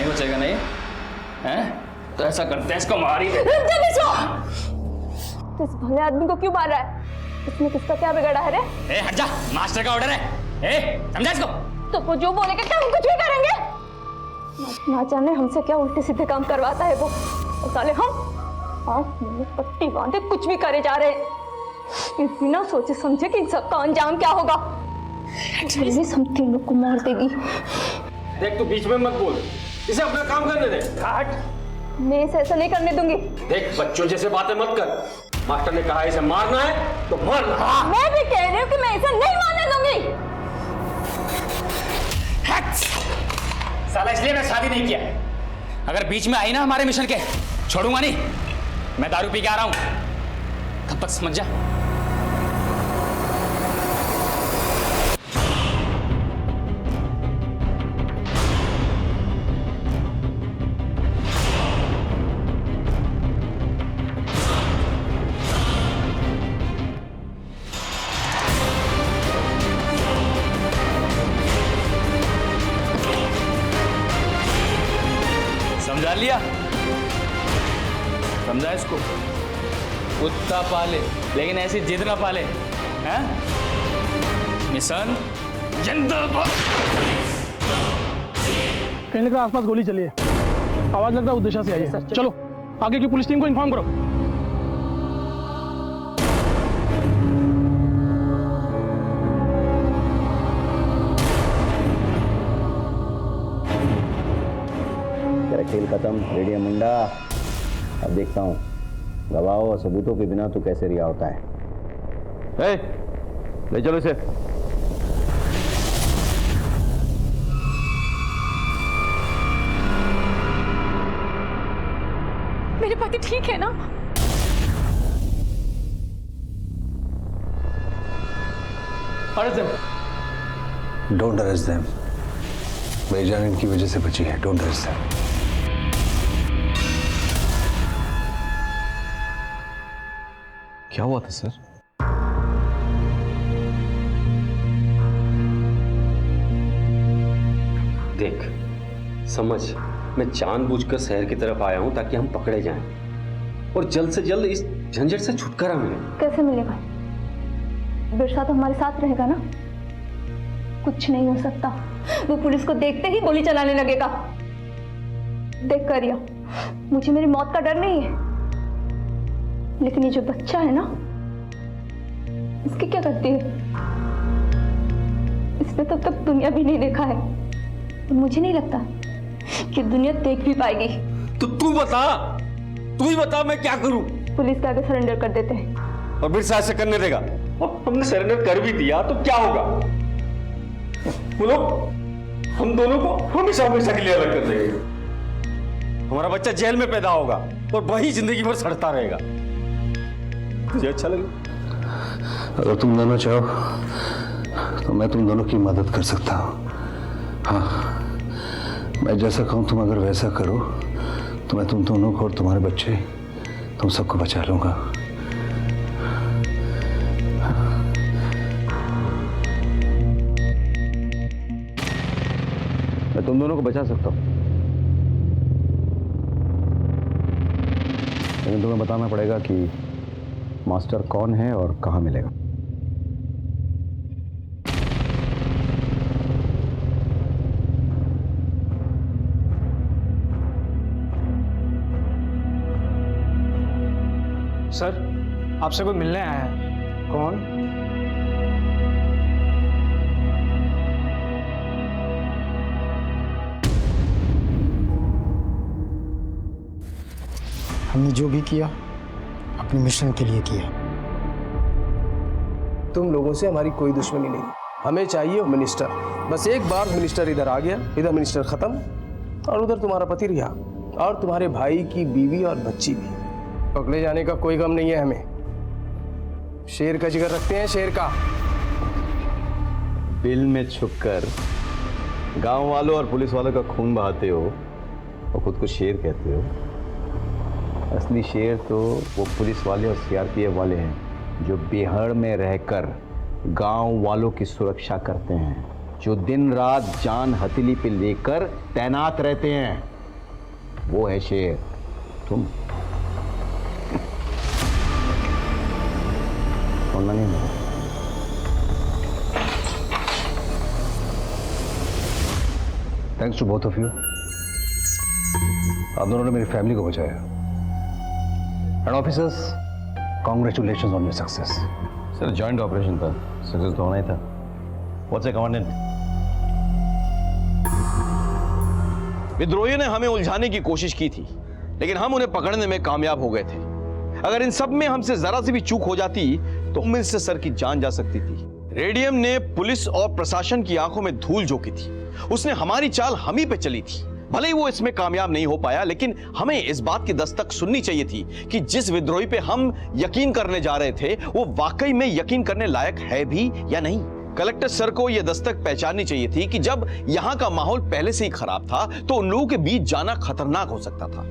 बचेगा नहीं हैं? तो ऐसा करते हैं, इसको मार ही दे। तो इस भले आदमी को क्यों मार रहा है? इसने किसका क्या बिगाड़ा है रे? ए हट जा, मास्टर का ऑर्डर है। ए समझा इसको? तो वो जो बोलेगा क्या हम कुछ भी करेंगे? ना जाने हमसे क्या उल्टे सीधे काम करवाता है वो। और साले हम पट्टी बांधे कुछ भी करे जा रहे हैं, बिना सोचे समझे कि इन सबका अंजाम क्या होगा। हम तीनों को मार देगी। देख तू बीच में मत बोल, इसे अपना काम करने दे। हट। मैं इसे ऐसा नहीं करने दूंगी। देख बच्चों जैसे बातें मत कर, मास्टर ने कहा इसे मारना है तो मारना। मैं भी कह रही हूँ कि मैं इसे नहीं मारने दूंगी। साला इसलिए मैं शादी नहीं किया, अगर बीच में आई ना हमारे मिशन के, छोड़ूंगा नहीं। मैं दारू पी के आ रहा हूं, तब तक समझ जा। लिया? समझा इसको? कुत्ता पाले लेकिन ऐसी जिद ना पाले, हैं? मिशन जिंदाबाद। कहने का आसपास गोली चली है, आवाज लगता है उद्देश्य से आई है। चलो आगे की पुलिस टीम को इन्फॉर्म करो। तेरा खेल खत्म रेडियम मुंडा। अब देखता हूँ गवाहों और सबूतों के बिना तू कैसे रिहा होता है। ले चलो इसे। मेरे पति ठीक है ना? Don't arrest them. मेरी जान इनकी वजह से बची है। Don't arrest them. क्या हुआ था सर? देख समझ, मैं जानबूझकर शहर की तरफ आया हूं ताकि हम पकड़े जाएं और जल्द से जल्द इस झंझट से छुटकारा मिले। कैसे मिलेगा? बिरसा तो हमारे साथ रहेगा ना? कुछ नहीं हो सकता। वो पुलिस को देखते ही गोली चलाने लगेगा। देख करिया, मुझे मेरी मौत का डर नहीं है, लेकिन ये जो बच्चा है ना, इसकी क्या गलती है? इसने तो तब दुनिया भी नहीं देखा है। मुझे नहीं लगता कि दुनिया देख भी पाएगी। तो तू बता, तू ही बता मैं क्या करूं? पुलिस के आगे सरेंडर कर देते हैं। और बिरसा ऐसे करने देगा? और हमने सरेंडर कर भी दिया तो क्या होगा? वो लोग हम दोनों को हमेशा हमेशा के लिए अलग कर देंगे। हमारा बच्चा जेल में पैदा होगा और वही जिंदगी भर सड़ता रहेगा। तुझे अच्छा लगे? अगर तुम दोनों चाहो तो मैं तुम दोनों की मदद कर सकता हूँ। हाँ, मैं जैसा कहूँ तुम अगर वैसा करो तो मैं तुम दोनों को और तुम्हारे बच्चे, तुम सबको बचा लूंगा। मैं तुम दोनों को बचा सकता हूँ, लेकिन तुम्हें बताना पड़ेगा कि मास्टर कौन है और कहाँ मिलेगा। सर, आपसे कोई मिलने आया है। कौन? हमने जो भी किया अपने मिशन के लिए किया। तुम लोगों से हमारी कोई दुश्मनी नहीं। हमें चाहिए मिनिस्टर। बस एक बार मिनिस्टर इधर आ गया, इधर मिनिस्टर खत्म, और उधर तुम्हारा पति रिहा, और तुम्हारे भाई की बीवी और बच्ची भी। पकड़े जाने का कोई गम नहीं है हमें। शेर का जिगर रखते हैं, शेर का। बिल में छुपकर गांव वालों और पुलिस वालों का खून बहाते हो और खुद को शेर कहते हो। असली शेर तो वो पुलिस वाले और सीआरपीएफ वाले हैं जो बिहार में रहकर गांव वालों की सुरक्षा करते हैं, जो दिन रात जान हथेली पे लेकर तैनात रहते हैं। वो है शेर। तुम सुनना नहीं है। Thanks to both of you. आप दोनों ने मेरी फैमिली को बचाया। And officers, congratulations on your success. Sir, joint operation था, सक्सेस तो होना ही था। What's a commandant? विद्रोहियों ने हमें उलझाने की कोशिश की थी, लेकिन हम उन्हें पकड़ने में कामयाब हो गए थे। अगर इन सब में हमसे जरा सी भी चूक हो जाती तो मिनिस्टर सर की जान जा सकती थी। रेडियम ने पुलिस और प्रशासन की आंखों में धूल झोंकी थी। उसने हमारी चाल हम ही पे चली थी। भले ही वो इसमें कामयाब नहीं हो पाया, लेकिन हमें इस बात की दस्तक सुननी चाहिए थी कि जिस विद्रोही पे हम यकीन करने जा रहे थे वो वाकई में यकीन करने लायक है भी या नहीं। कलेक्टर सर को यह दस्तक पहचाननी चाहिए थी कि जब यहां का माहौल पहले से ही खराब था तो उन लोगों के बीच जाना खतरनाक हो सकता था।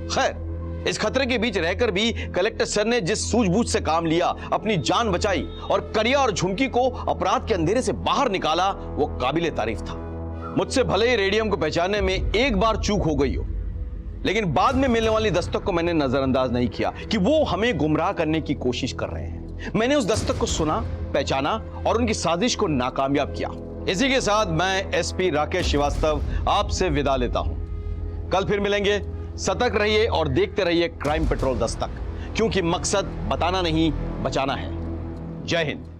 खैर, इस खतरे के बीच रहकर भी कलेक्टर सर ने जिस सूझबूझ से काम लिया, अपनी जान बचाई और करिया और झुमकी को अपराध के अंधेरे से बाहर निकाला, वो काबिले तारीफ था। मुझसे भले ही रेडियम को पहचानने में एक बार चूक हो गई हो, लेकिन बाद में मिलने वाली दस्तक को मैंने नजरअंदाज नहीं किया कि वो हमें गुमराह करने की कोशिश कर रहे हैं। मैंने उस दस्तक को सुना, पहचाना और उनकी साजिश को नाकामयाब किया। इसी के साथ मैं एसपी राकेश श्रीवास्तव आपसे विदा लेता हूं। कल फिर मिलेंगे। सतर्क रहिए और देखते रहिए क्राइम पेट्रोल दस्तक, क्योंकि मकसद बताना नहीं, बचाना है। जय हिंद।